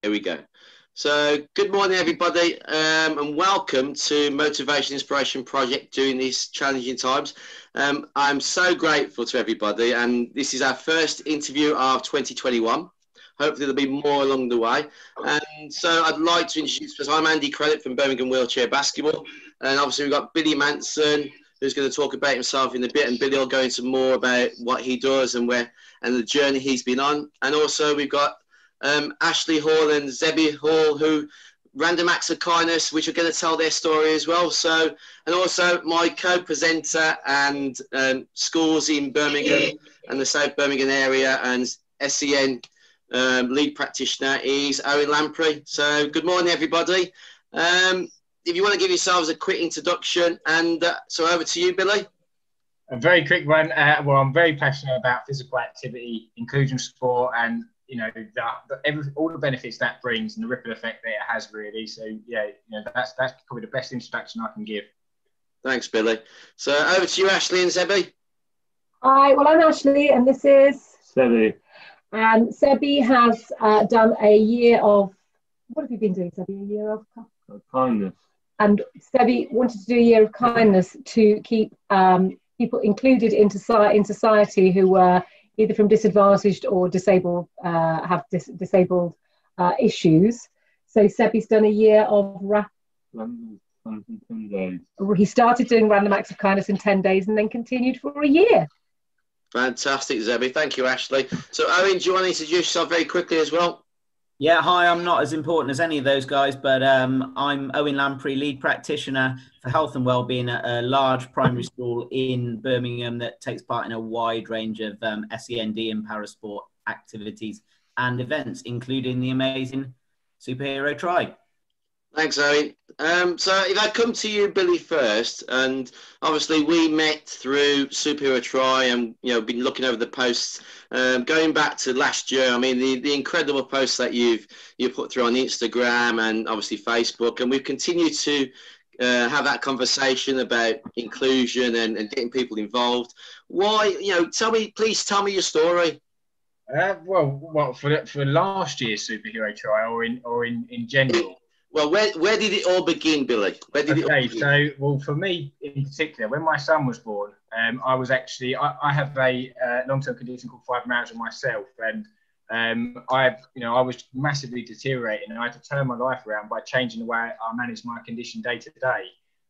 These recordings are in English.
Here we go. So, good morning, everybody, and welcome to Motivation Inspiration Project during these challenging times. I'm so grateful to everybody, and this is our first interview of 2021. Hopefully, there'll be more along the way. And so, I'd like to introduce us. I'm Andy Credit from Birmingham Wheelchair Basketball, and obviously, we've got Billy Manson, who's going to talk about himself in a bit, and Billy will go into more about what he does and the journey he's been on. And also, we've got Ashley Hall and Sebbie Hall, who Random Acts of Kindness, which are going to tell their story as well. So, and also my co-presenter and schools in Birmingham and the South Birmingham area and SEN lead practitioner is Owen Lamprey. So, good morning, everybody. If you want to give yourselves a quick introduction, and so over to you, Billy. A very quick one. Well, I'm very passionate about physical activity, inclusion sport, and all the benefits that brings and the ripple effect that it has, really. So yeah, that's probably the best introduction I can give. Thanks, Billy. So over to you, Ashley and Sebbie. Hi, well, I'm Ashley and this is Sebbie. And Sebbie has done a year of, what have you been doing, Sebbie? A year of kindness. And Sebbie wanted to do a year of kindness to keep people included in society who were either from disadvantaged or disabled, have disabled issues. So Sebbie's done a year of in 10 days. He started doing random acts of kindness in 10 days and then continued for a year. Fantastic, Sebbie. Thank you, Ashley. So Owen, do you want to introduce yourself very quickly as well? Yeah, hi, I'm not as important as any of those guys, but I'm Owen Lamprey, lead practitioner for health and wellbeing at a large primary school in Birmingham that takes part in a wide range of SEND and parasport activities and events, including the amazing Superhero Try. Thanks, Owen. So if I come to you, Billy, first, and obviously we met through Superhero Try and, been looking over the posts, going back to last year. I mean, the incredible posts that you put through on Instagram and obviously Facebook, and we've continued to have that conversation about inclusion and getting people involved. Why, please tell me your story. Well, for last year's Superhero Try or in general. Well, where did it all begin, Billy? Where did it all begin? So, well, for me in particular, when my son was born, I was actually, I have a long-term condition called fibromyalgia myself, and I was massively deteriorating, and I had to turn my life around by changing the way I managed my condition day to day.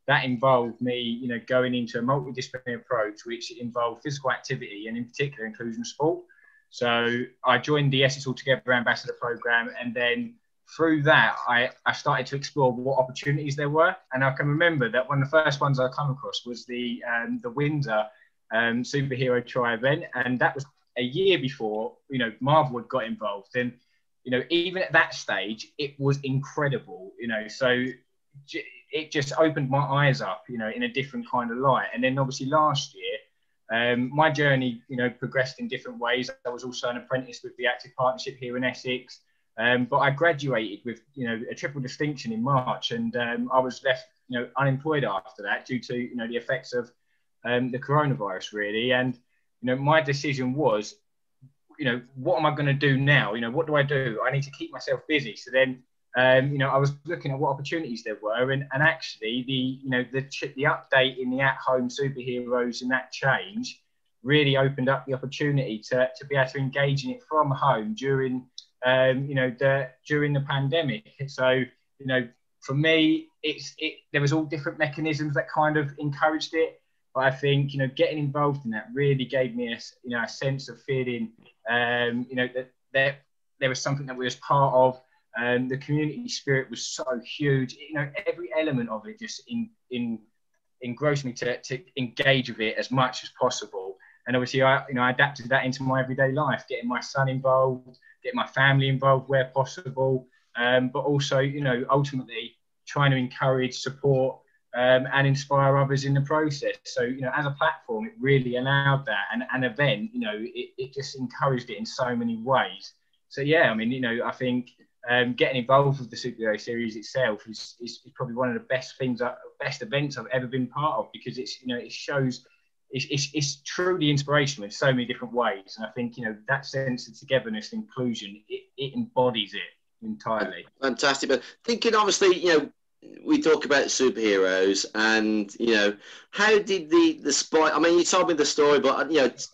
That involved me, going into a multidisciplinary approach, which involved physical activity and in particular inclusion sport. So I joined the Essex Altogether Ambassador Programme, and then through that, I started to explore what opportunities there were. And I can remember that one of the first ones I come across was the Windsor Superhero Try event. And that was a year before, Marvel had got involved. And, even at that stage, it was incredible, so it just opened my eyes up, in a different kind of light. And then obviously last year, my journey, progressed in different ways. I was also an apprentice with the Active Partnership here in Essex. But I graduated with, a triple distinction in March, and I was left, unemployed after that due to, the effects of the coronavirus, really. And, my decision was, what am I going to do now? What do? I need to keep myself busy. So then, I was looking at what opportunities there were, and actually the update in the at-home superheroes and that change really opened up the opportunity to be able to engage in it from home during during the pandemic. So, for me, there was all different mechanisms that kind of encouraged it. But I think, getting involved in that really gave me a sense of feeling, that there was something that we was part of. The community spirit was so huge. Every element of it just engrossed me to engage with it as much as possible. And obviously, I adapted that into my everyday life, getting my son involved, get my family involved where possible, but also, ultimately trying to encourage, support, and inspire others in the process. So, as a platform, it really allowed that, and an event, it just encouraged it in so many ways. So, yeah, I mean, I think getting involved with the Superhero Series itself is probably one of the best events I've ever been part of, because it shows it's truly inspirational in so many different ways. And I think, that sense of togetherness and inclusion, it embodies it. entirely. Fantastic. But thinking, obviously, we talk about superheroes, and how did the spider? I mean, you told me the story, but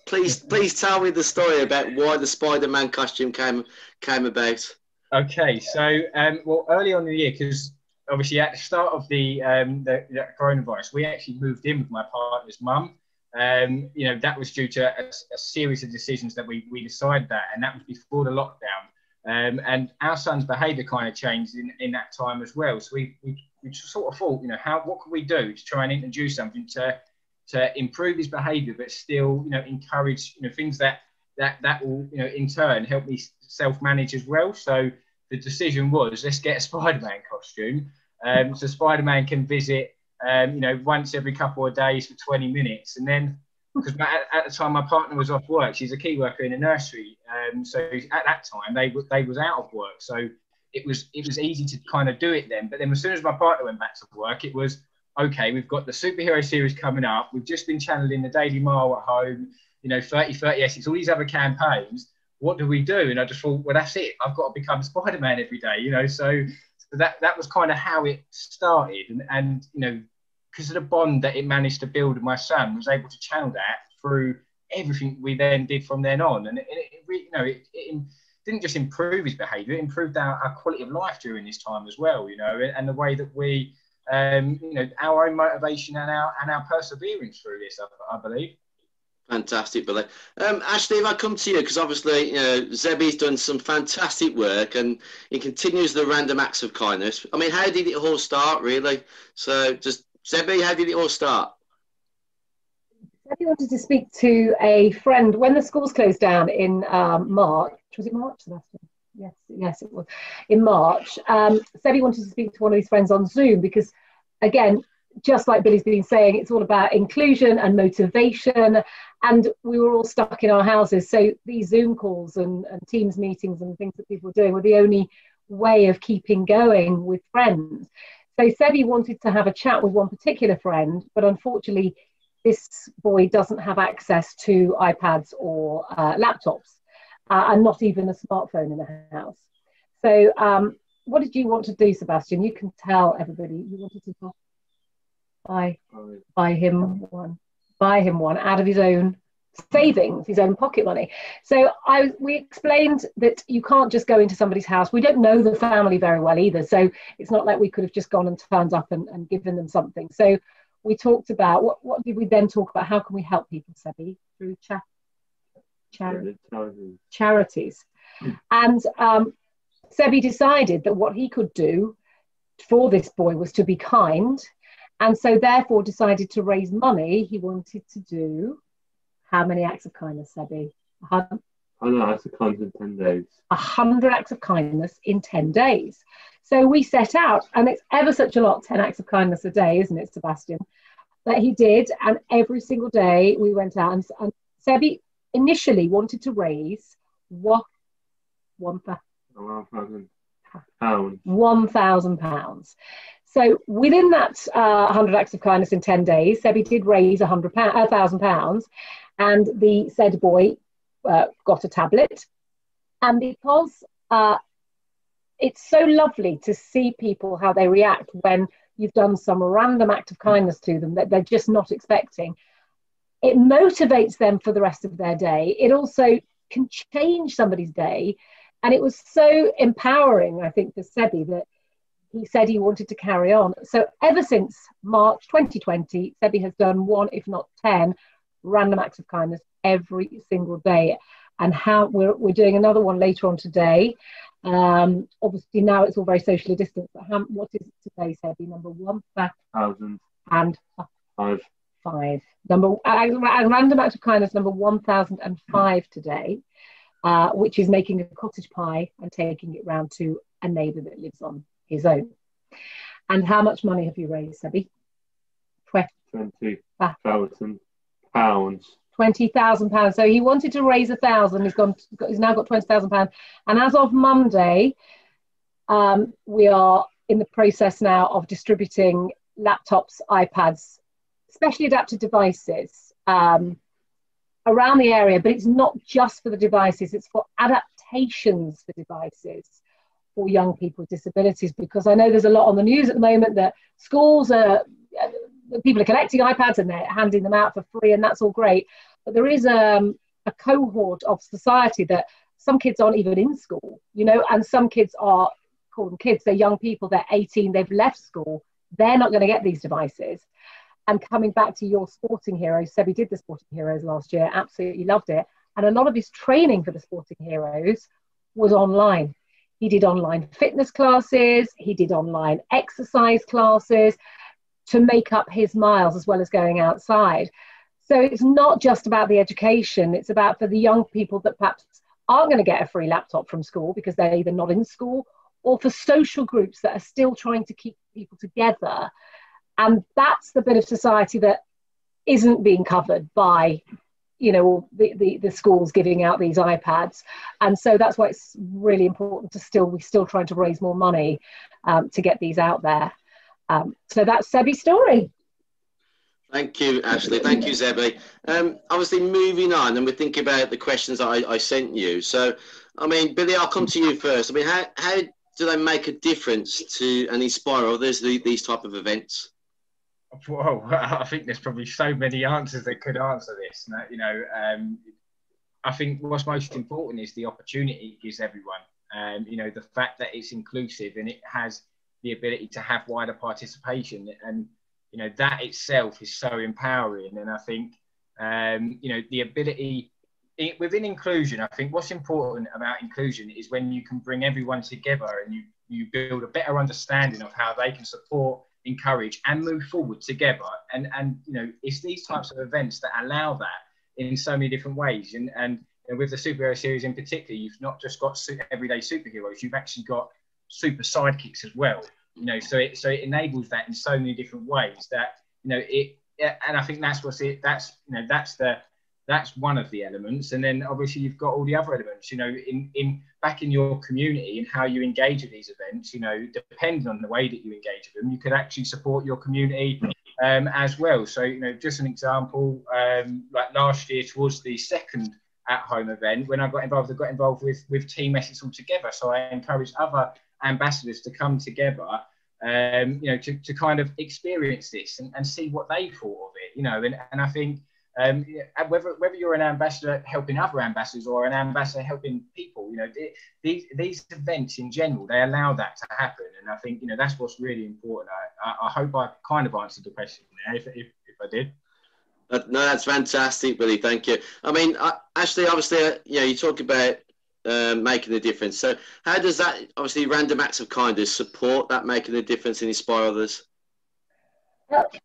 please tell me the story about why the Spider-Man costume came about. Okay, so well, early on in the year, because obviously at the start of the coronavirus, we actually moved in with my partner's mum. That was due to a series of decisions that we decided that, and that was before the lockdown. And our son's behaviour kind of changed in that time as well. So we sort of thought, what could we do to try and introduce something to improve his behaviour, but still, encourage, things that will, in turn help me self-manage as well. So the decision was, let's get a Spider-Man costume. So Spider-Man can visit, once every couple of days for 20 minutes. And then, because at the time my partner was off work, she's a key worker in a nursery. So at that time they was out of work. So it was easy to kind of do it then. But then as soon as my partner went back to work, it was, okay, we've got the superhero series coming up. We've just been channeling the Daily Mile at home, 30/30 Essex, all these other campaigns. What do we do? And I just thought, well, that's it. I've got to become Spider-Man every day, So that was kind of how it started. And because of the bond that it managed to build with my son, was able to channel that through everything we then did from then on. And it didn't just improve his behaviour, it improved our quality of life during this time as well, and the way that we, our own motivation and our perseverance through this, I believe. Fantastic, Billy. Ashley, if I come to you, because obviously, Sebbie's done some fantastic work and he continues the random acts of kindness. I mean, how did it all start, really? So just, Sebbie, how did it all start? Sebbie wanted to speak to a friend when the schools closed down in March. Was it March, Sebastian? Yes, it was. In March, Sebbie wanted to speak to one of his friends on Zoom because, again, just like Billy's been saying, it's all about inclusion and motivation, and we were all stuck in our houses. So these Zoom calls and Teams meetings and things that people were doing were the only way of keeping going with friends. So Sebbie wanted to have a chat with one particular friend, but unfortunately, this boy doesn't have access to iPads or laptops, and not even a smartphone in the house. So what did you want to do, Sebastian? You can tell everybody you wanted to buy him one out of his own savings, his own pocket money. So we explained that you can't just go into somebody's house. We don't know the family very well either, so it's not like we could have just gone and turned up and given them something. So we talked about what did we then talk about? How can we help people, Sebbie? Through charities. And Sebbie decided that what he could do for this boy was to be kind, and so therefore decided to raise money. He wanted to do how many acts of kindness, Sebbie? 100 acts of kindness in 10 days. 100 acts of kindness in 10 days. So we set out, and it's ever such a lot, 10 acts of kindness a day, isn't it, Sebastian? That he did, and every single day we went out, and Sebbie initially wanted to raise £1,000. £1,000. So within that 100 acts of kindness in 10 days, Sebbie did raise £1,000, and the said boy got a tablet. And because it's so lovely to see people, how they react when you've done some random act of kindness to them that they're just not expecting, it motivates them for the rest of their day. It also can change somebody's day. And it was so empowering, I think, for Sebbie that he said he wanted to carry on. So ever since March 2020, Sebbie has done 1, if not 10, random acts of kindness every single day. And how we're doing another one later on today. Obviously now it's all very socially distanced. But what is it today, Sebbie? Number 1,005. Random act of kindness number 1,005 today. Which is making a cottage pie and taking it round to a neighbour that lives on his own. And how much money have you raised, Sebbie? £20,000. £20,000. So he wanted to raise 1,000. He's now got £20,000. And as of Monday, we are in the process now of distributing laptops, iPads, specially adapted devices around the area, but it's not just for the devices, it's for adaptations for devices for young people with disabilities, because I know there's a lot on the news at the moment that schools are, people are collecting iPads and they're handing them out for free, and that's all great. But there is a cohort of society that some kids aren't even in school, you know, and some kids are, call them kids, they're young people, they're 18, they've left school, they're not going to get these devices. And coming back to your sporting heroes, Sebbie did the sporting heroes last year, absolutely loved it. And a lot of his training for the sporting heroes was online. He did online fitness classes, he did online exercise classes to make up his miles as well as going outside. So it's not just about the education, it's about for the young people that perhaps aren't going to get a free laptop from school because they're either not in school, or for social groups that are still trying to keep people together. And that's the bit of society that isn't being covered by, you know, the schools giving out these iPads. And so that's why it's really important to we're still trying to raise more money to get these out there. So that's Sebbie's story. Thank you, Ashley. Thank you, Sebbie. Obviously, moving on, and we're thinking about the questions that I sent you. So, I mean, Billy, I'll come to you first. I mean, how do they make a difference to and inspire others, these type of events? Well, I think there's probably so many answers that could answer this. You know, I think what's most important is the opportunity it gives everyone. You know, the fact that it's inclusive and it has the ability to have wider participation, and you know that itself is so empowering. And I think you know, the ability within inclusion, I think what's important about inclusion is when you can bring everyone together and you build a better understanding of how they can support, encourage and move forward together. And you know, it's these types of events that allow that in so many different ways. And you know, with the superhero series in particular, you've not just got everyday superheroes, you've actually got super sidekicks as well. You know, so it enables that in so many different ways that, you know, and I think that's you know, that's one of the elements. And then obviously you've got all the other elements, you know, back in your community and how you engage with these events, you know, depending on the way that you engage with them, you could actually support your community as well. So, you know, just an example, like last year towards the second at-home event, when I got involved with Team Essex all together. So I encouraged other ambassadors to come together, you know, to kind of experience this and see what they thought of it, you know. And I think whether you're an ambassador helping other ambassadors or an ambassador helping people, you know, these events in general, they allow that to happen. And I think, you know, that's what's really important. I hope I kind of answered the question there, if I did. No, that's fantastic, Billy. Thank you. I mean, Ashley, obviously, you know, you talk about making a difference. So how does that, obviously, random acts of kindness support that making a difference and inspire others?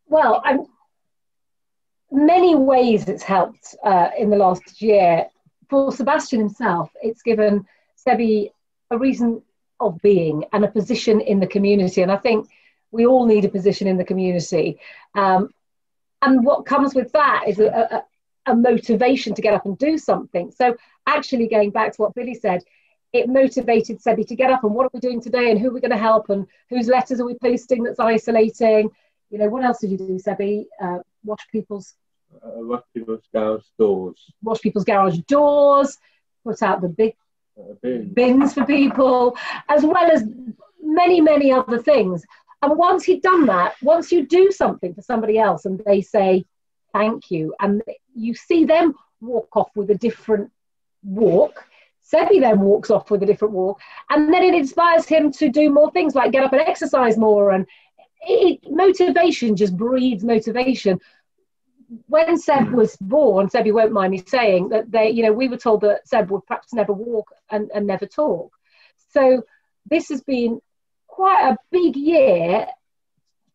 Well, many ways it's helped in the last year. For Sebastian himself, it's given Sebbie a reason of being and a position in the community. And I think we all need a position in the community. And what comes with that is a motivation to get up and do something. So actually going back to what Billy said, it motivated Sebbie to get up and what are we doing today and who are we going to help and whose letters are we posting that's isolating. You know, what else did you do, Sebbie? Wash people's garage doors. Wash people's garage doors, put out the big bins for people, as well as many, many other things. And once he'd done that, once you do something for somebody else and they say thank you, and you see them walk off with a different walk, Sebbie then walks off with a different walk, and then it inspires him to do more things like get up and exercise more. And motivation just breeds motivation. When Seb was born, Sebbie won't mind me saying that you know, we were told that Seb would perhaps never walk and never talk. So this has been quite a big year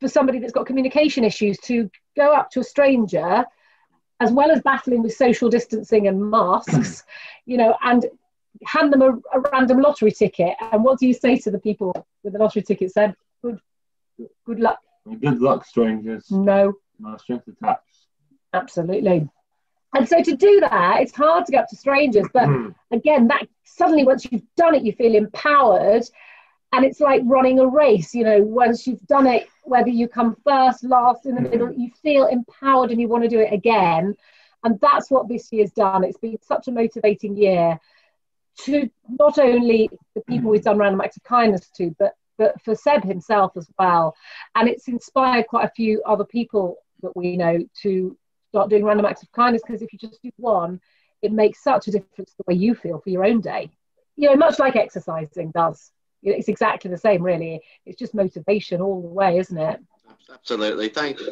for somebody that's got communication issues to go up to a stranger, as well as battling with social distancing and masks, you know, and hand them a random lottery ticket. And what do you say to the people with the lottery ticket, Seb? Good luck. Good luck, strangers. No strength attacks. Absolutely. And so to do that, it's hard to go up to strangers, but again, that suddenly once you've done it, you feel empowered. And it's like running a race, you know, once you've done it, whether you come first, last, in the middle, you feel empowered and you want to do it again. And that's what this year's done. It's been such a motivating year to not only the people we've done random acts of kindness to, but for Seb himself as well. And it's inspired quite a few other people that we know to start doing random acts of kindness, because if you just do one, it makes such a difference the way you feel for your own day. You know, much like exercising does. It's exactly the same, really. It's just motivation all the way, isn't it? Absolutely. Thanks,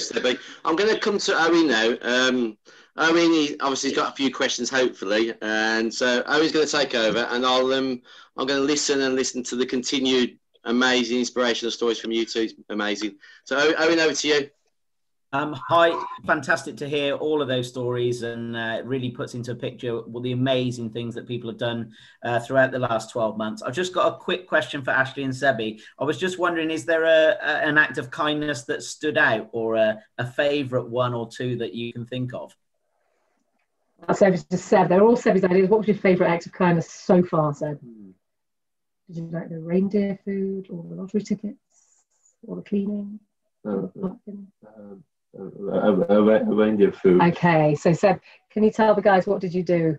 Sebbie. I'm going to come to Owen now. Owen, obviously, has got a few questions, hopefully, and so Owen's going to take over, and I'm going to listen to the continued amazing inspirational stories from you two. It's amazing. So, Owen, over to you. Hi, fantastic to hear all of those stories, and it really puts into a picture all the amazing things that people have done throughout the last 12 months. I've just got a quick question for Ashley and Sebbie. I was just wondering, is there an act of kindness that stood out, or a favourite one or two that you can think of? That's over to Seb. They're all Sebbie's ideas. What was your favourite act of kindness so far, Seb? Did you like the reindeer food, or the lottery tickets, or the cleaning? A reindeer food. Okay, so Seb, can you tell the guys, what did you do?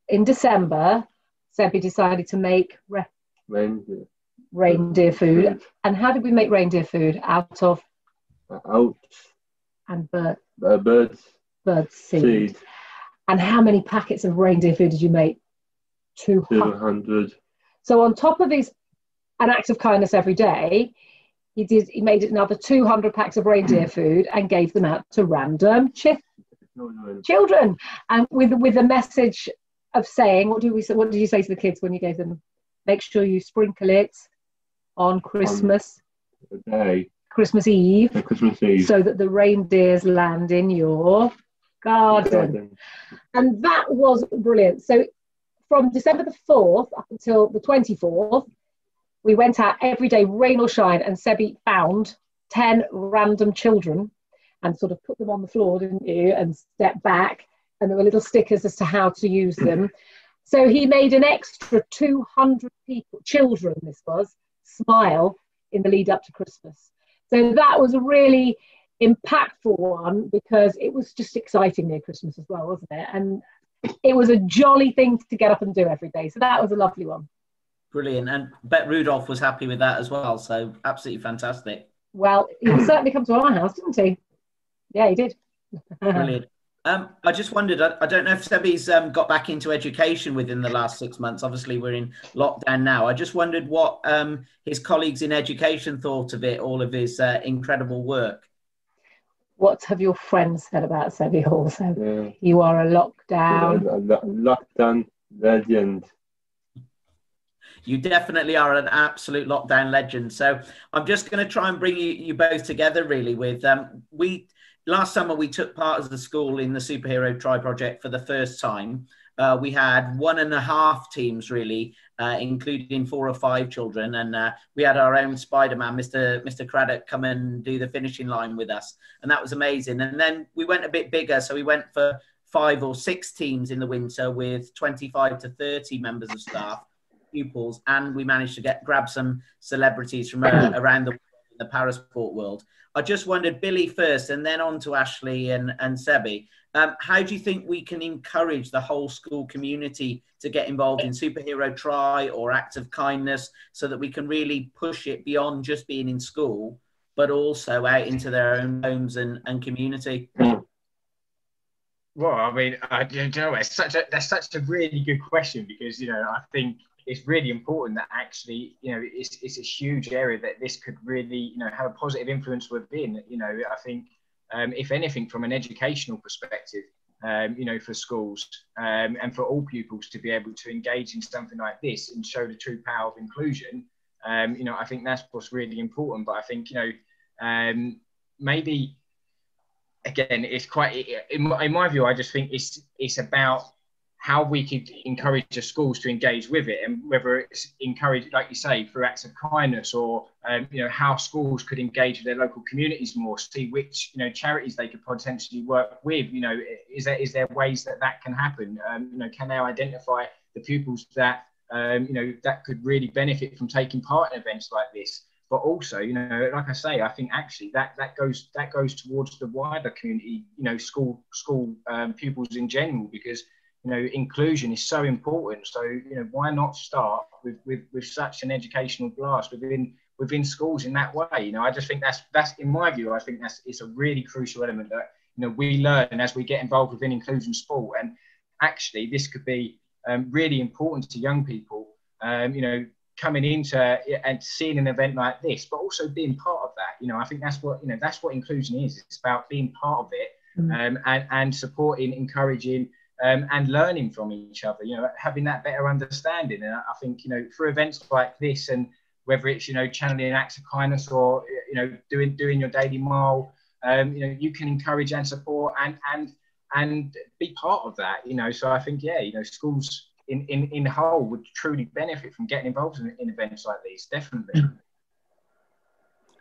In December, Sebbie decided to make reindeer food. And how did we make reindeer food? Out of? And birds seed. And how many packets of reindeer food did you make? 200. So on top of an act of kindness every day, he made another 200 packs of reindeer food and gave them out to random children, and with a message of saying, what did you say to the kids when you gave them? Make sure you sprinkle it on Christmas Eve, so that the reindeers land in your garden. And that was brilliant. So from December the 4th up until the 24th, we went out every day, rain or shine, and Sebbie found 10 random children and sort of put them on the floor, didn't you, and stepped back, and there were little stickers as to how to use them. So he made an extra 200 children, smile in the lead up to Christmas. So that was a really impactful one, because it was just exciting near Christmas as well, wasn't it? And it was a jolly thing to get up and do every day. So that was a lovely one. Brilliant. And Bet Rudolph was happy with that as well. So absolutely fantastic. Well, he certainly come to our house, didn't he? Yeah, he did. Brilliant. I just wondered, I don't know if Sebbie's got back into education within the last 6 months. Obviously, we're in lockdown now. I just wondered what his colleagues in education thought of it, all of his incredible work. What have your friends said about Sebbie also? Yeah. You are a lockdown legend. You definitely are an absolute lockdown legend. So I'm just going to try and bring you both together, really. With last summer, we took part as a school in the Superhero Try project for the first time. We had 1.5 teams, really, including 4 or 5 children. And we had our own Spider-Man, Mr. Craddock, come and do the finishing line with us. And that was amazing. And then we went a bit bigger. So we went for 5 or 6 teams in the winter with 25 to 30 members of staff, pupils, and we managed to grab some celebrities from around the parasport world. I just wondered, Billy first, and then on to Ashley and Sebbie. How do you think we can encourage the whole school community to get involved in Superhero Try or Acts of Kindness, so that we can really push it beyond just being in school, but also out into their own homes and community? Well, I mean, that's such a really good question, because, I think it's really important that actually, it's a huge area that this could really, have a positive influence within. I think, if anything, from an educational perspective, for schools and for all pupils to be able to engage in something like this and show the true power of inclusion, I think that's what's really important. But I think, maybe, again, it's quite, in my view, I just think it's about how we could encourage the schools to engage with it, and whether it's encouraged, like you say, through acts of kindness, or how schools could engage with their local communities more, see which charities they could potentially work with. Is there ways that can happen? Can they identify the pupils that that could really benefit from taking part in events like this? But also, like I say, I think actually that goes towards the wider community, school pupils in general, because inclusion is so important. So, why not start with such an educational blast within schools in that way? I just think that's in my view, I think it's a really crucial element that, we learn as we get involved within inclusion sport. And actually, this could be really important to young people, coming into and seeing an event like this, but also being part of that. I think that's what inclusion is. It's about being part of it, and supporting, encouraging, and learning from each other, having that better understanding. And I think, through events like this, and whether it's, channeling acts of kindness or, doing your daily mile, you can encourage and support and be part of that, So I think, schools in the whole would truly benefit from getting involved in events like these, definitely.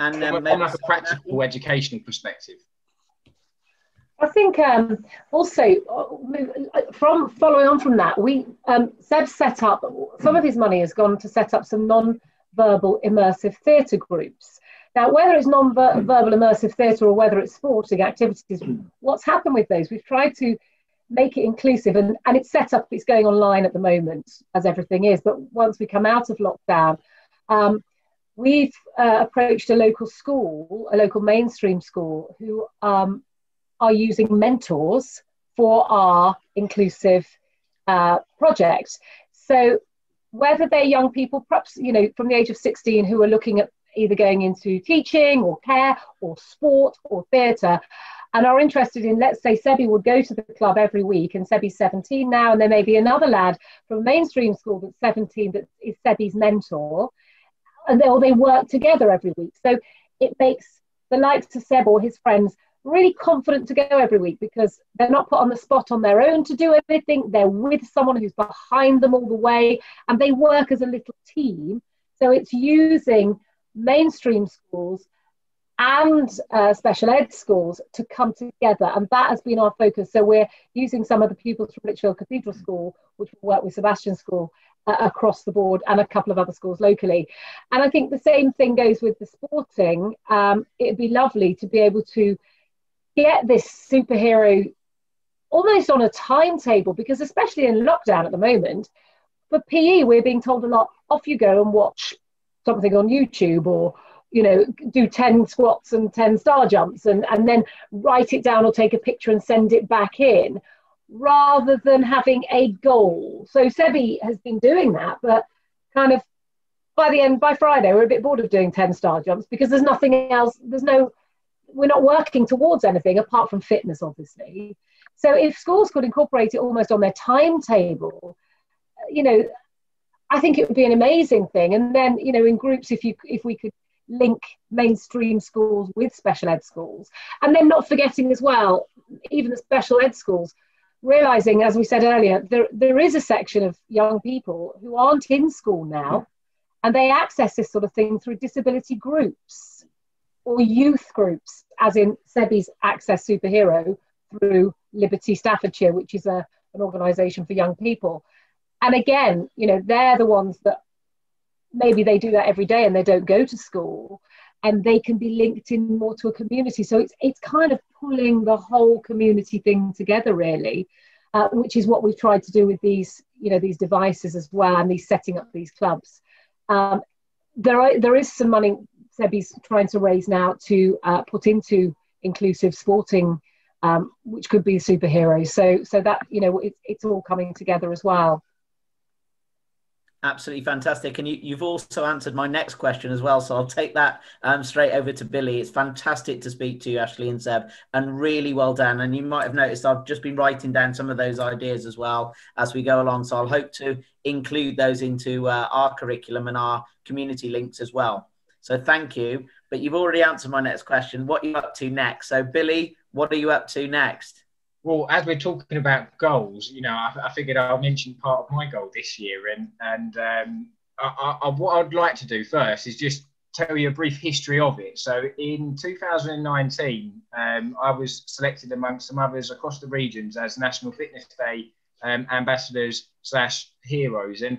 And from like a practical educational perspective. I think also from following on from that, Seb set up, some of his money has gone to set up some non-verbal immersive theatre groups. Now, whether it's non-verbal immersive theatre or whether it's sporting activities, what's happened with those? We've tried to make it inclusive, and it's set up, it's going online at the moment, as everything is. But once we come out of lockdown, we've approached a local school, a local mainstream school, who are using mentors for our inclusive project. So whether they're young people, perhaps, from the age of 16, who are looking at either going into teaching or care or sport or theatre, and are interested in, let's say Sebbie would go to the club every week, and Sebbie's 17 now, and there may be another lad from a mainstream school that's 17 that is Sebbie's mentor, and they work together every week. So it makes the likes of Seb or his friends really confident to go every week, because they're not put on the spot on their own to do anything. They're with someone who's behind them all the way, and they work as a little team. So it's using mainstream schools and special ed schools to come together, and that has been our focus. So we're using some of the pupils from Lichfield Cathedral School, which will work with Sebastian School, across the board, and a couple of other schools locally. And I think the same thing goes with the sporting. It'd be lovely to be able to get this superhero almost on a timetable, because especially in lockdown at the moment, for PE, we're being told a lot, off you go and watch something on YouTube, or do 10 squats and 10 star jumps, and then write it down or take a picture and send it back in, rather than having a goal. So Sebbie has been doing that, but kind of by Friday, we're a bit bored of doing 10 star jumps, because there's nothing else. We're not working towards anything apart from fitness, obviously. So if schools could incorporate it almost on their timetable, I think it would be an amazing thing. And then, in groups, if we could link mainstream schools with special ed schools, and then not forgetting as well, even the special ed schools, realizing, as we said earlier, there is a section of young people who aren't in school now, and they access this sort of thing through disability groups or youth groups, as in Sebbie's Access Superhero through Liberty Staffordshire, which is an organisation for young people. And again, they're the ones that maybe they do that every day and they don't go to school, and they can be linked in more to a community. So it's kind of pulling the whole community thing together, really, which is what we've tried to do with these devices as well, and these setting up these clubs. There is some money Sebbie's trying to raise now to put into inclusive sporting, which could be superheroes. So that it's all coming together as well. Absolutely fantastic. And you've also answered my next question as well. So I'll take that straight over to Billy. It's fantastic to speak to you, Ashley and Seb, and really well done. And you might have noticed I've just been writing down some of those ideas as well as we go along. So I'll hope to include those into our curriculum and our community links as well. So thank you. But you've already answered my next question. What are you up to next? So Billy, what are you up to next? Well, as we're talking about goals, I figured I'll mention part of my goal this year, and what I'd like to do first is just tell you a brief history of it. So in 2019, I was selected amongst some others across the regions as National Fitness Day ambassadors / heroes, and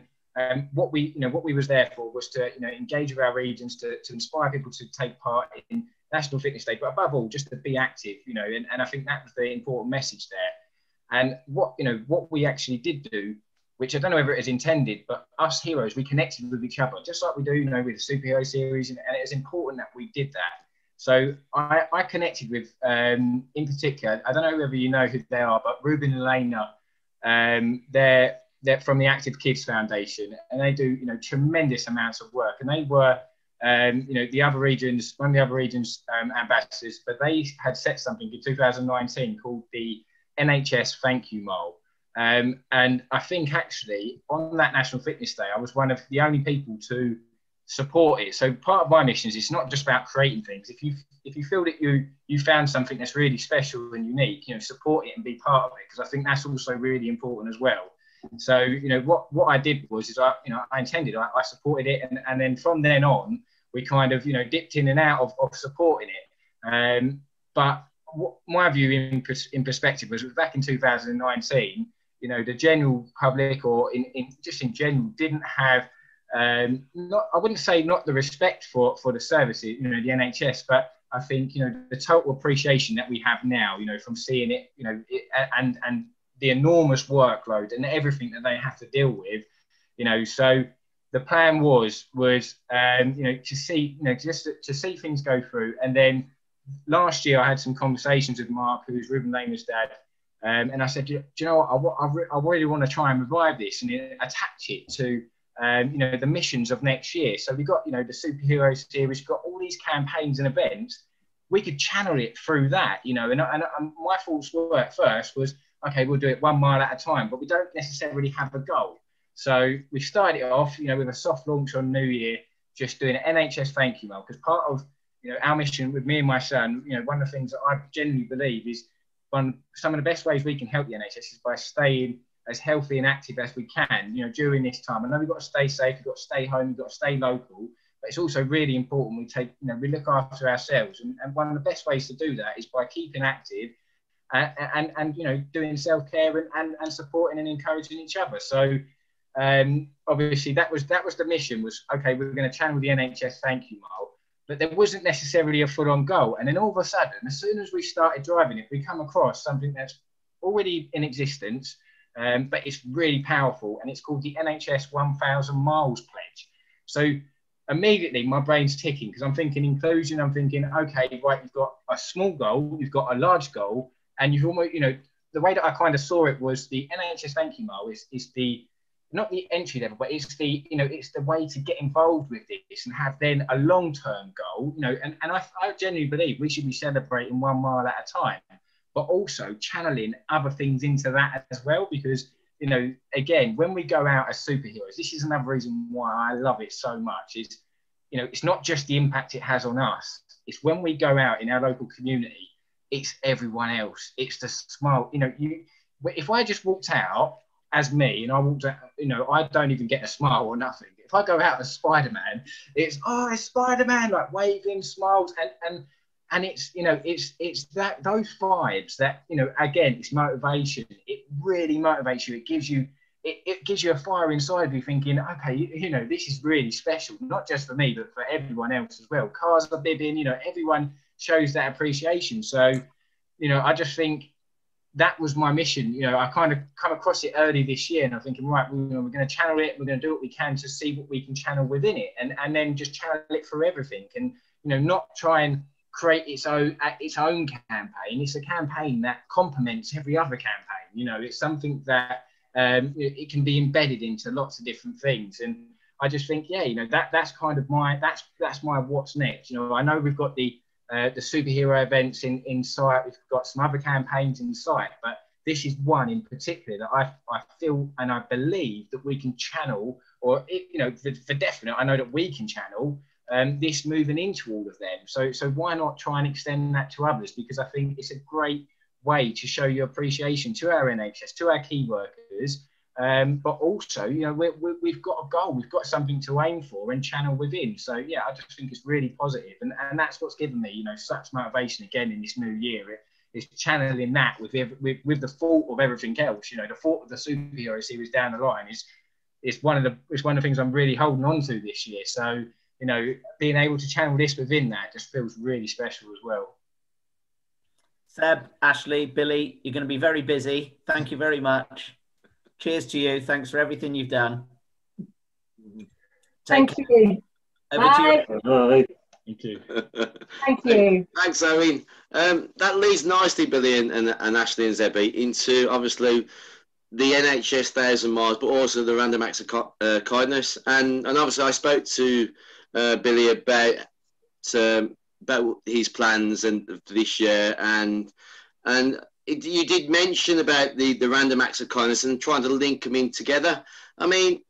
what we was there for was to engage with our regions to inspire people to take part in National Fitness Day, but above all, just to be active, and I think that was the important message there. And what we actually did do, which I don't know whether it is intended, but us heroes, we connected with each other, just like we do, with the superhero series, and it was important that we did that. So I connected with, in particular, I don't know whether you know who they are, but Ruben and Elena, they're from the Active Kids Foundation, and they do, tremendous amounts of work. And they were, the other regions, one of the other regions ambassadors, but they had set something in 2019 called the NHS Thank You Mole. And I think actually on that National Fitness Day, I was one of the only people to support it. So part of my mission is it's not just about creating things. If you feel that you found something that's really special and unique, support it and be part of it, because I think that's also really important as well. So what I did was I supported it, and then from then on we kind of dipped in and out of supporting it. But my view in perspective was back in 2019, the general public, or in general, didn't have I wouldn't say not the respect for the services, the NHS, but I think the total appreciation that we have now, from seeing it, and the enormous workload and everything that they have to deal with, so the plan was to see to see things go through. And then last year I had some conversations with Mark, who's Ruben Lehner's dad, and I said, do you know what, I really want to try and revive this and attach it to the missions of next year. So we've got the superhero series, we've got all these campaigns and events. We could channel it through that, and my thoughts were at first was, okay, we'll do it 1 mile at a time, but we don't necessarily have a goal. So we started it off, with a soft launch on New Year, just doing an NHS Thank You Mole, because part of our mission with me and my son, one of the things that I genuinely believe is some of the best ways we can help the NHS is by staying as healthy and active as we can, during this time. I know we've got to stay safe, we've got to stay home, we've got to stay local, but it's also really important we take, we look after ourselves. And one of the best ways to do that is by keeping active and doing self-care and supporting and encouraging each other. So obviously that was the mission, was, okay, we're going to channel the NHS Thank You Mole, but there wasn't necessarily a full-on goal. And then all of a sudden, as soon as we started driving it, we come across something that's already in existence, but it's really powerful, and it's called the NHS 1,000 Miles Pledge. So immediately my brain's ticking, because I'm thinking inclusion, I'm thinking, okay, right, you've got a small goal, you've got a large goal, and you've almost, the way that I kind of saw it was the NHS Thank You Mole is the, not the entry level, but it's the, it's the way to get involved with this and have then a long-term goal, and I genuinely believe we should be celebrating 1 mile at a time, but also channeling other things into that as well, because, again, when we go out as superheroes, this is another reason why I love it so much, is, it's not just the impact it has on us, it's when we go out in our local community, it's everyone else, it's the smile, if I just walked out as me, and I walked out, I don't even get a smile or nothing. If I go out as Spider-Man, it's Spider-Man, like waving, smiles, and it's, it's that, those vibes that, again, it's motivation. It really motivates you. It gives you, it gives you a fire inside you, thinking, okay, this is really special, not just for me, but for everyone else as well. Cars are bibbing, everyone shows that appreciation. So, I just think that was my mission. I kind of come across it early this year, and I'm thinking, right, we're going to channel it. We're going to do what we can to see what we can channel within it, and then just channel it for everything, and not try and create its own campaign. It's a campaign that complements every other campaign. It's something that it can be embedded into lots of different things, and I just think, that's kind of that's my what's next. I know we've got the superhero events in sight. We've got some other campaigns in sight, but this is one in particular that I feel and I believe that we can channel, or for definite, I know that we can channel this moving into all of them. So why not try and extend that to others? Because I think it's a great way to show your appreciation to our NHS, to our key workers, but also, we've got a goal, we've got something to aim for and channel within. So I just think it's really positive, and that's what's given me, such motivation again in this new year. It's channeling that with the thought of everything else. The thought of the superhero series down the line is one of the things I'm really holding on to this year. So being able to channel this within that just feels really special as well. Seb, Ashley, Billy, you're going to be very busy. Thank you very much. Cheers to you. Thanks for everything you've done. Thank you. Over to you. Bye. You too. Thank you. Thanks, Owen. That leads nicely, Billy and Ashley and Sebbie, into obviously the NHS 1,000 miles, but also the random acts of kindness. And obviously, I spoke to Billy about his plans and for this year, and you did mention about the random acts of kindness and trying to link them in together. I mean,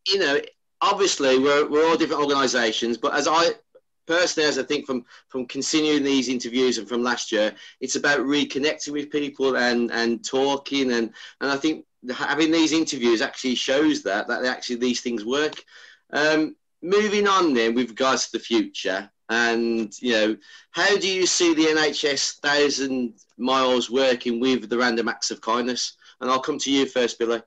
you know, obviously we're all different organisations, but as I think from continuing these interviews and from last year, it's about reconnecting with people and talking, and I think having these interviews actually shows that actually these things work. Moving on then with regards to the future, and you know, how do you see the NHS 1,000 miles working with the random acts of kindness? And I'll come to you first, Billy.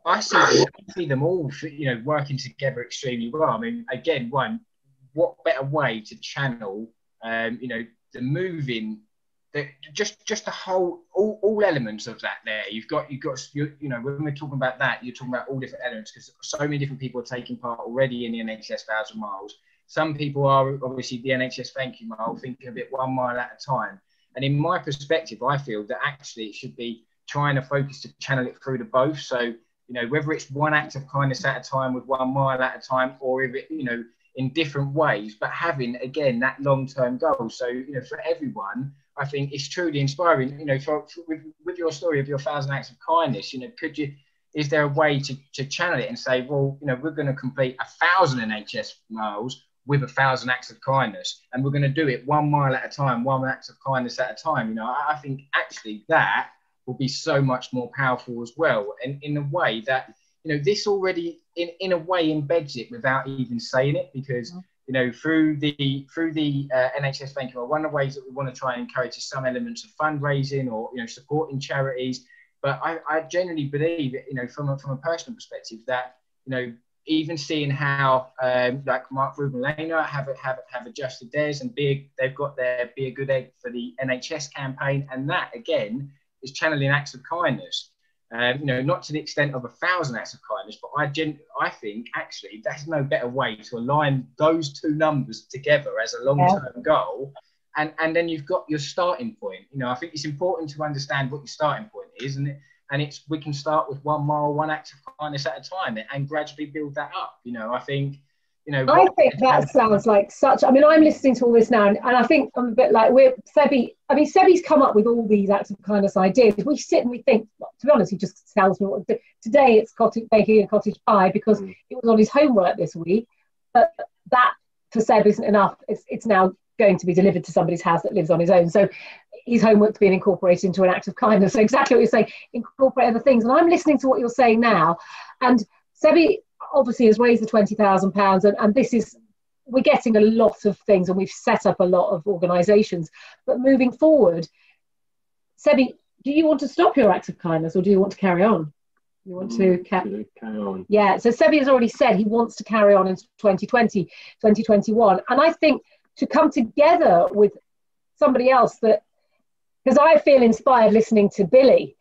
I see them all, you know, working together extremely well. I mean, again, what better way to channel, you know, the moving, just the whole, all elements of that there. You've got, you know, when we're talking about that, you're talking about all different elements, because so many different people are taking part already in the NHS 1,000 miles. Some people are obviously the NHS Thank You Mile, thinking of it 1 mile at a time. And in my perspective, I feel that actually it should be trying to focus to channel it through to both. So, you know, whether it's one act of kindness at a time with 1 mile at a time, or if it, you know, in different ways, but having, again, that long-term goal. So, you know, for everyone, I think it's truly inspiring, you know, with your story of your 1,000 acts of kindness, you know, is there a way to channel it and say, well, you know, we're going to complete 1,000 NHS miles with 1,000 acts of kindness, and we're going to do it 1 mile at a time, 1 act of kindness at a time. You know, I think actually that will be so much more powerful as well. And in a way that, you know, this already in a way embeds it without even saying it, because, you know, through the NHS Thank You, one of the ways that we want to try and encourage is some elements of fundraising or, you know, supporting charities. But I genuinely believe, you know, from a personal perspective, that, you know, even seeing how like Mark Ruben Lena have adjusted theirs, and they've got their Be a Good Egg for the NHS campaign, and that again is channeling acts of kindness. You know, not to the extent of 1,000 acts of kindness, but I think actually there's no better way to align those two numbers together as a long-term goal, and then you've got your starting point. You know, I think it's important to understand what your starting point is, and we can start with 1 mile, 1 act of kindness at a time, and gradually build that up. You know, I think, you know, I think that sounds like such. I mean, I'm listening to all this now, and I think I'm a bit like Sebbie. I mean, Sebbie's come up with all these acts of kindness ideas. We sit and we think. Well, to be honest, he just tells me what to do. Today it's baking a cottage pie because it was on his homework this week. But that for Seb isn't enough. It's now going to be delivered to somebody's house that lives on his own. So his homework's being incorporated into an act of kindness. So exactly what you're saying, incorporate other things. And I'm listening to what you're saying now, and Sebbie obviously has raised the £20,000, and this is, we're getting a lot of things, and we've set up a lot of organisations. But moving forward, Sebbie, do you want to stop your acts of kindness, or do you want to carry on? You want to carry on? Yeah, so Sebbie has already said he wants to carry on into 2020, 2021. And I think to come together with somebody else that, because I feel inspired listening to Billy,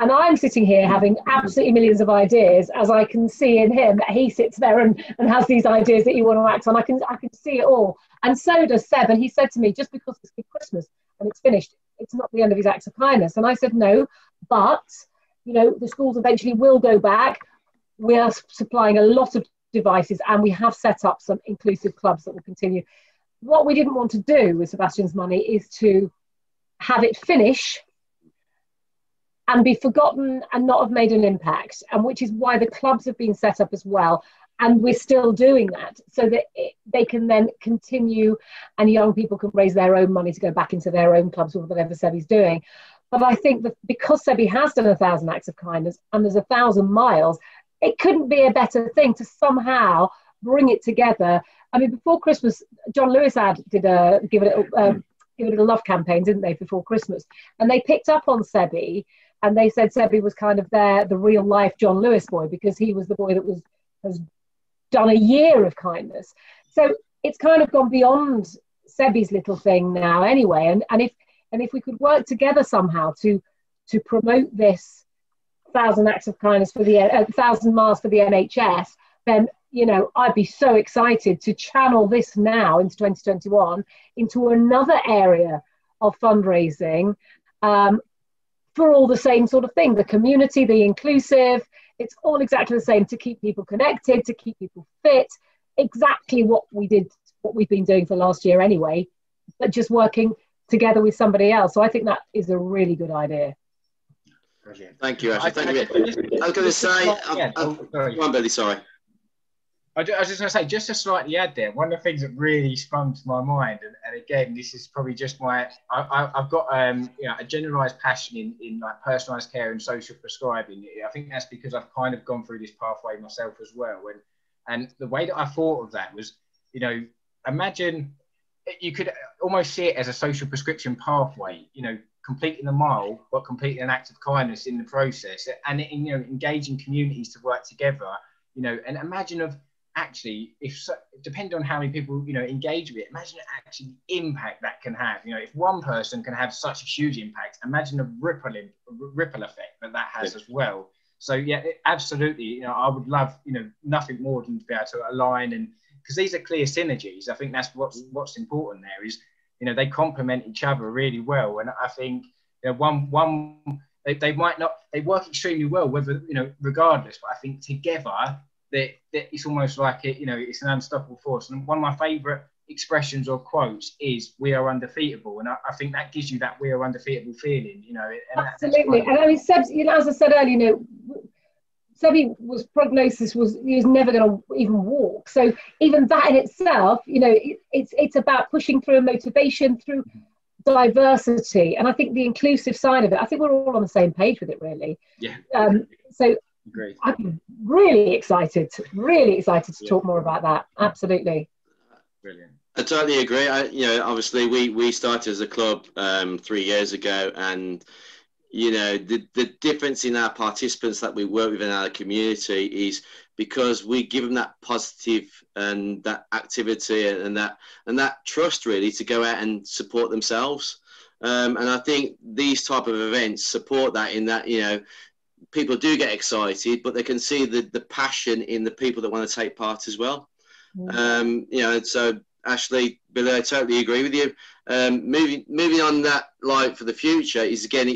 and I'm sitting here having absolutely millions of ideas, as I can see in him that he sits there and has these ideas that you want to act on. I can see it all. And so does Seb. And he said to me, just because it's Christmas and it's finished, it's not the end of his acts of kindness. And I said, no, but, you know, the schools eventually will go back. We are supplying a lot of devices, and we have set up some inclusive clubs that will continue. What we didn't want to do with Sebastian's money is to have it finish and be forgotten and not have made an impact, and which is why the clubs have been set up as well, and we're still doing that so that they can then continue, and young people can raise their own money to go back into their own clubs with whatever Sebbie's doing. But I think that because Sebbie has done 1,000 acts of kindness and there's 1,000 miles, it couldn't be a better thing to somehow bring it together. I mean, before Christmas, John Lewis did a Give It a Love campaign, didn't they, before Christmas? And they picked up on Sebbie, and they said Sebbie was kind of the real life John Lewis boy, because he was the boy that has done a year of kindness. So it's kind of gone beyond Sebbie's little thing now anyway. And And if we could work together somehow to promote this 1,000 acts of kindness for the 1,000 miles for the NHS, then, you know, I'd be so excited to channel this now into 2021 into another area of fundraising, for all the same sort of thing, the community, the inclusive. It's all exactly the same, to keep people connected, to keep people fit, exactly what we've been doing for last year anyway, but just working together with somebody else. So I think that is a really good idea. Brilliant. Thank you, Ashley. Thank you. I was going to say, go on, Billy, sorry. I was just going to say, just to slightly add there, one of the things that really sprung to my mind, and again, this is probably just I've got you know, a generalised passion in like personalised care and social prescribing. I think that's because I've kind of gone through this pathway myself as well. And the way that I thought of that was, you know, imagine you could almost see it as a social prescription pathway, you know, completing a mile, but completing an act of kindness in the process, and, you know, engaging communities to work together, you know, and imagine of, actually, depending on how many people, you know, engage with it, imagine actually the impact that can have. You know, if one person can have such a huge impact, imagine the ripple effect that has as well. So yeah, absolutely. You know, I would love, you know, nothing more than to be able to align, and because these are clear synergies. I think that's what's important there is, you know, they complement each other really well. And I think, you know, they might not, they work extremely well, whether, you know, regardless. But I think together, that it's almost like it, you know, it's an unstoppable force. And one of my favourite expressions or quotes is "We are undefeatable," and I think that gives you that "we are undefeatable" feeling, you know. And absolutely. And I mean, Sebbie, you know, as I said earlier, you know, Sebbie was prognosis was he was never going to even walk. So even that in itself, you know, it's about pushing through motivation, through diversity, and I think the inclusive side of it. I think we're all on the same page with it, really. Yeah. So. Great. I'm really excited to talk more about that. Absolutely. Brilliant. I totally agree. You know, obviously we started as a club 3 years ago, and you know, the difference in our participants that we work with in our community is because we give them that positive and that activity and that trust really to go out and support themselves. And I think these type of events support that, in that, you know, people do get excited, but they can see the passion in the people that want to take part as well. You know, so Ashley, Billy, I totally agree with you. Moving on that, like for the future, is again,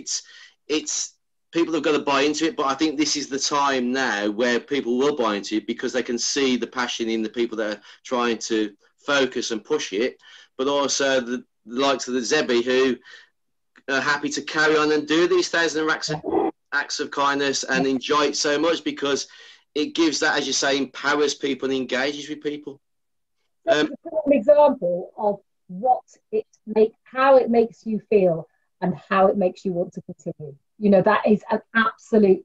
it's people have got to buy into it, but I think this is the time now where people will buy into it because they can see the passion in the people that are trying to focus and push it, but also the likes of the Sebbie who are happy to carry on and do these 1,000 acts of kindness and enjoy it so much because it gives that, as you say, empowers people and engages with people. An example of how it makes you feel and how it makes you want to continue. You know, that is an absolute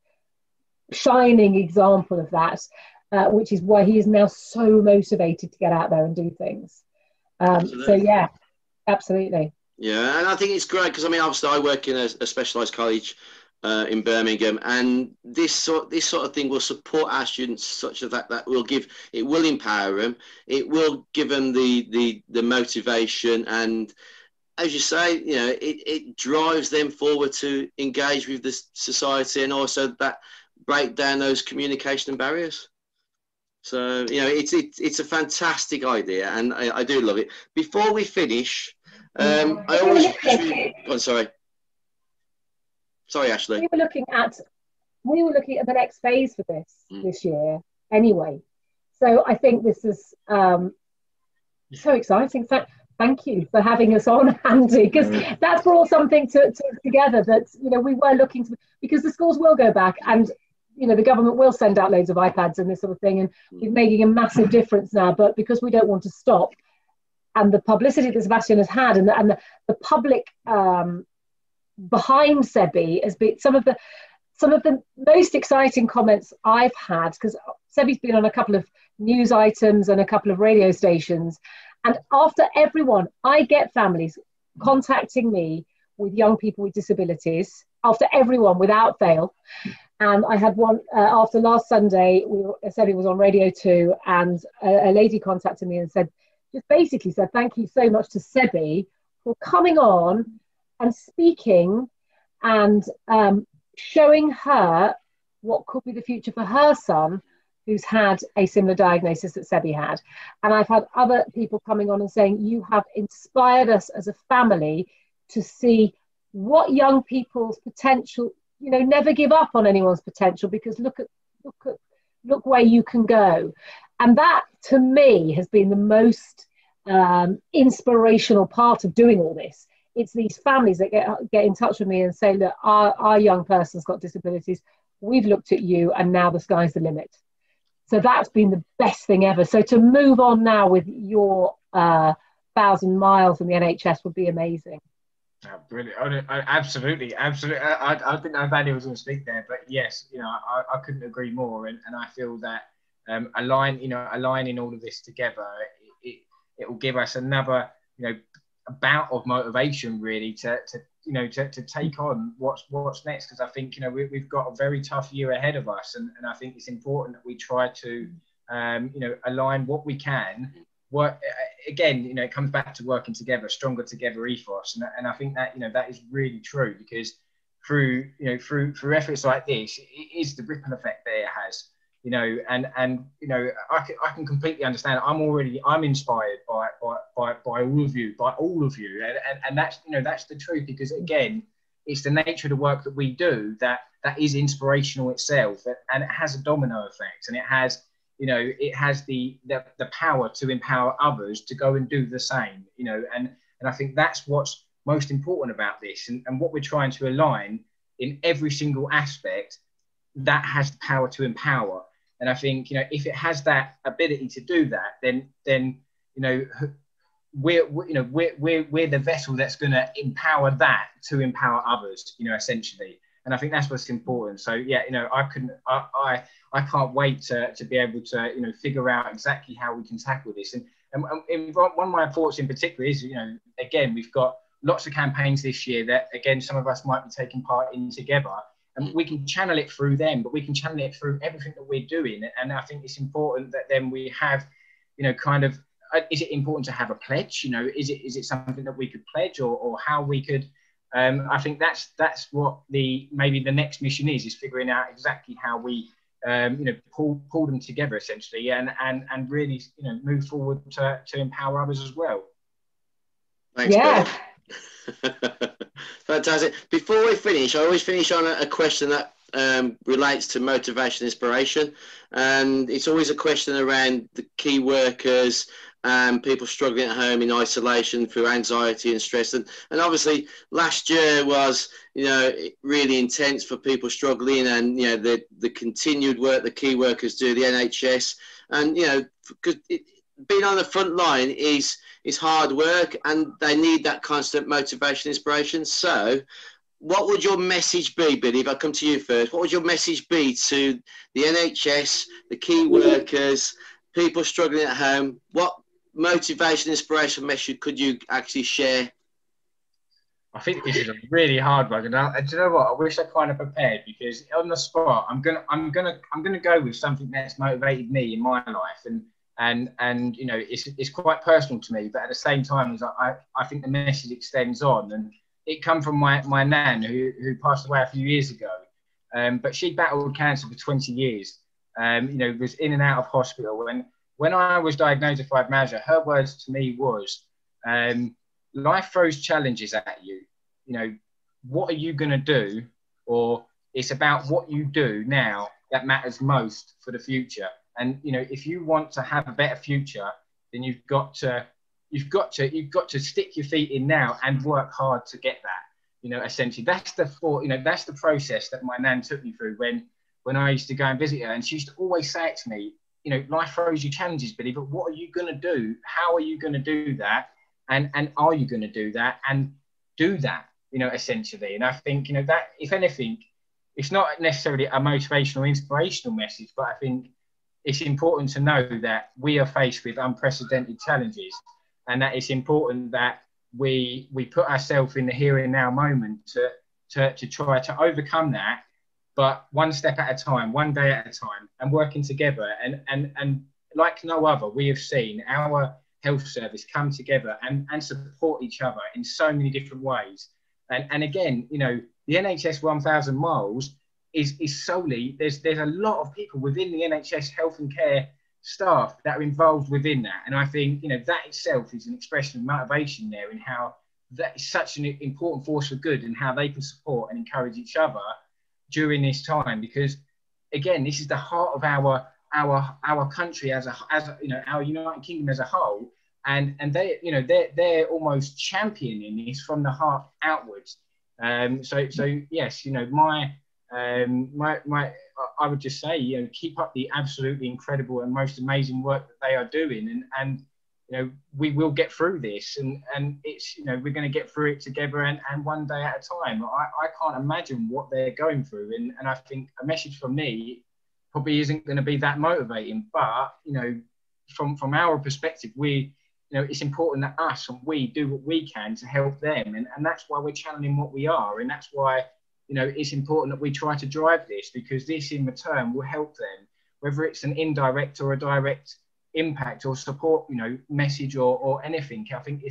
shining example of that, which is why he is now so motivated to get out there and do things. So yeah, absolutely. Yeah, and I think it's great because I mean, obviously, I work in a specialised college in Birmingham, and this sort of thing will support our students such that it will empower them, it will give them the motivation, and as you say, you know, it drives them forward to engage with the society and also that break down those communication barriers. So, you know, it's a fantastic idea, and I do love it. Before we finish, I always Sorry, Ashley. We were looking at the next phase for this year anyway. So I think this is so exciting. Thank you for having us on, Andy, because that's brought something together that, you know, we were looking to, because the schools will go back and, you know, the government will send out loads of iPads and this sort of thing, and we're making a massive difference now. But because we don't want to stop, and the publicity that Sebastian has had and the public behind Sebbie has been some of the most exciting comments I've had, because Sebbie's been on a couple of news items and a couple of radio stations, and after everyone, I get families contacting me with young people with disabilities, after everyone without fail. And I had one after last Sunday, Sebbie was on Radio 2, and a lady contacted me and basically said thank you so much to Sebbie for coming on and speaking and showing her what could be the future for her son, who's had a similar diagnosis that Sebbie had. And I've had other people coming on and saying, you have inspired us as a family to see what young people's potential, you know, never give up on anyone's potential, because look where you can go. And that, to me, has been the most inspirational part of doing all this. It's these families that get in touch with me and say, look, our young person's got disabilities. We've looked at you, and now the sky's the limit. So that's been the best thing ever. So to move on now with your 1,000 miles in the NHS would be amazing. Oh, brilliant. Absolutely. I didn't know Vanny was going to speak there, but yes, you know, I couldn't agree more. And I feel that aligning all of this together, it will give us another, you know, bout of motivation really to take on what's next. Because I think, you know, we've got a very tough year ahead of us, and I think it's important that we try to align what we can. Work again, you know, it comes back to working together, stronger together ethos, and I think that, you know, that is really true, because through efforts like this, it is the ripple effect that it has, you know, and you know, I can completely understand. I'm inspired by all of you, and that's, you know, that's the truth, because again, it's the nature of the work that we do that is inspirational itself, and it has a domino effect, and it has, you know, it has the power to empower others to go and do the same, you know, and I think that's what's most important about this, and what we're trying to align in every single aspect that has the power to empower. And I think, you know, if it has that ability to do that, then you know, we're the vessel that's going to empower that to empower others, you know, essentially. And I think that's what's important. So yeah, you know, I can't wait to be able to, you know, figure out exactly how we can tackle this. And one of my thoughts in particular is, you know, again, we've got lots of campaigns this year that, again, some of us might be taking part in together, and we can channel it through them, but we can channel it through everything that we're doing. And I think it's important that then we have, you know, kind of, is it important to have a pledge? You know, is it something that we could pledge, or how we could, I think that's what maybe the next mission is figuring out exactly how we, you know, pull them together essentially, and really, you know, move forward to empower others as well. Thanks, yeah. Fantastic. Before we finish, I always finish on a question that relates to motivation, inspiration, and it's always a question around the key workers and people struggling at home in isolation through anxiety and stress. And obviously last year was, you know, really intense for people struggling, and, you know, the continued work the key workers do, the NHS, and, you know, because being on the front line is hard work, and they need that constant motivation, inspiration. So what would your message be, Billy, if I come to you first? What would your message be to the NHS, the key workers, people struggling at home? What motivation, inspiration message could you actually share? I think this is a really hard one, and do you know what? I wish I kind of prepared, because on the spot, I'm gonna go with something that's motivated me in my life, and you know, it's quite personal to me, but at the same time, I think the message extends on, and it come from my nan who passed away a few years ago, but she battled cancer for 20 years. You know, was in and out of hospital. When I was diagnosed with fibromyalgia, her words to me was, life throws challenges at you. You know, what are you going to do? Or it's about what you do now that matters most for the future. And, you know, if you want to have a better future, then you've got to stick your feet in now and work hard to get that. You know, essentially, that's the process that my nan took me through when I used to go and visit her. And she used to always say it to me, you know, life throws you challenges, Billy, but what are you going to do? How are you going to do that? And are you going to do that? And do that, you know, essentially. And I think, you know, that, if anything, it's not necessarily a motivational, inspirational message, but I think it's important to know that we are faced with unprecedented challenges, and that it's important that we put ourselves in the here and now moment to try to overcome that, but one step at a time, one day at a time, and working together. And like no other, we have seen our health service come together and support each other in so many different ways. And again, you know, the NHS 1,000 miles is solely, there's a lot of people within the NHS health and care staff that are involved within that. And I think, you know, that itself is an expression of motivation there, in how that is such an important force for good, and how they can support and encourage each other during this time. Because again, this is the heart of our country as you know, our United Kingdom as a whole. And they, you know, they're almost championing this from the heart outwards. So yes, you know, I would just say, you know, keep up the absolutely incredible and most amazing work that they are doing, and you know, we will get through this, and it's, you know, we're going to get through it together, and one day at a time. I can't imagine what they're going through, and I think a message from me probably isn't going to be that motivating, but you know, from our perspective, you know, it's important that us and we do what we can to help them, and that's why we're channeling what we are, and that's why, you know, it's important that we try to drive this, because this in return will help them, whether it's an indirect or a direct impact or support, you know, message or anything. I think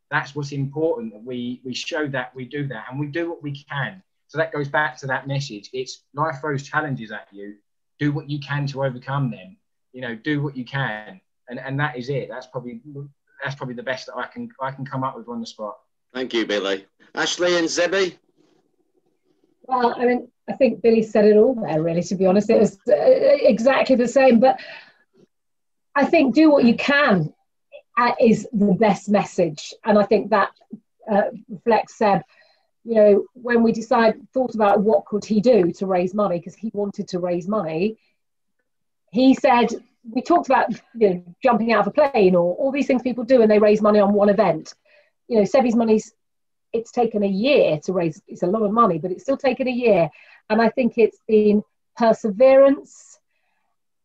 that's what's important, that we show that, we do that, and we do what we can. So that goes back to that message. It's life throws challenges at you. Do what you can to overcome them. You know, do what you can, and that is it. That's probably the best that I can come up with on the spot. Thank you, Billy. Ashley and Sebbie? Well, I mean, I think Billy said it all there, really, to be honest. It was exactly the same. But I think do what you can is the best message. And I think that reflects Seb. You know, when we thought about what could he do to raise money, because he wanted to raise money, he said, we talked about, you know, jumping out of a plane or all these things people do, and they raise money on one event. You know, Sebbie's money's, it's taken a year to raise. It's a lot of money, but it's still taken a year. And I think it's been perseverance.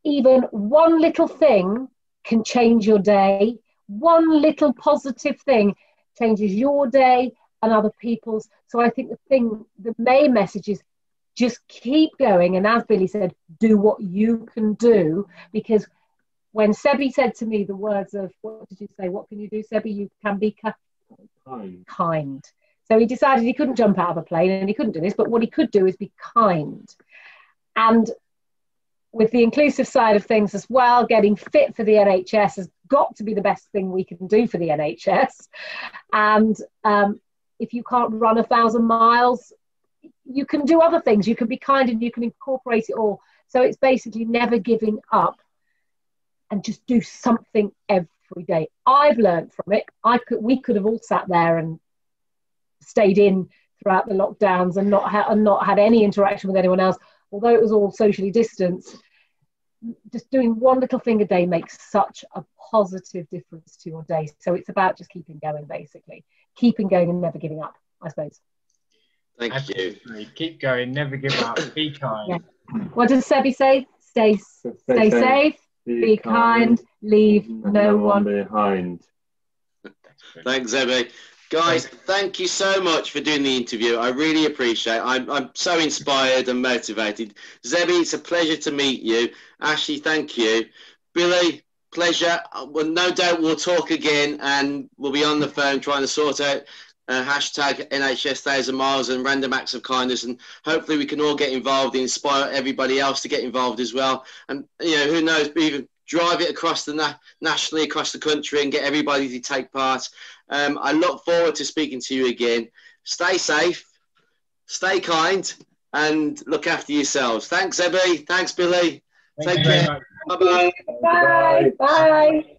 Even one little thing can change your day. One little positive thing changes your day and other people's. So I think the main message is just keep going. And as Billy said, do what you can do. Because when Sebbie said to me the words of, what did you say? What can you do, Sebbie? You can be kind. So he decided he couldn't jump out of a plane and he couldn't do this, but what he could do is be kind. And with the inclusive side of things as well, getting fit for the NHS has got to be the best thing we can do for the NHS. And if you can't run 1,000 miles, you can do other things. You can be kind and you can incorporate it all. So it's basically never giving up and just do something every day. I've learned from it. We could have all sat there and stayed in throughout the lockdowns and not had any interaction with anyone else, although it was all socially distanced. Just doing one little thing a day makes such a positive difference to your day. So it's about just keeping going, basically. Keeping going and never giving up, I suppose. Thank you. Keep going, never give up, be kind. Yeah. What does Sebbie say? Stay safe, be kind, leave no one behind. Thanks, Sebbie. Guys, thank you so much for doing the interview. I really appreciate it. I'm so inspired and motivated. Sebbie, it's a pleasure to meet you. Ashley, thank you. Billy, pleasure. Well, no doubt we'll talk again, and we'll be on the phone trying to sort out hashtag NHS 1,000 miles and random acts of kindness, and hopefully we can all get involved and inspire everybody else to get involved as well. And, you know, who knows, even drive it across the nationally across the country and get everybody to take part. I look forward to speaking to you again. Stay safe, stay kind, and look after yourselves. Thanks, Sebbie. Thanks, Billy. Take care. Bye-bye. Bye. Bye.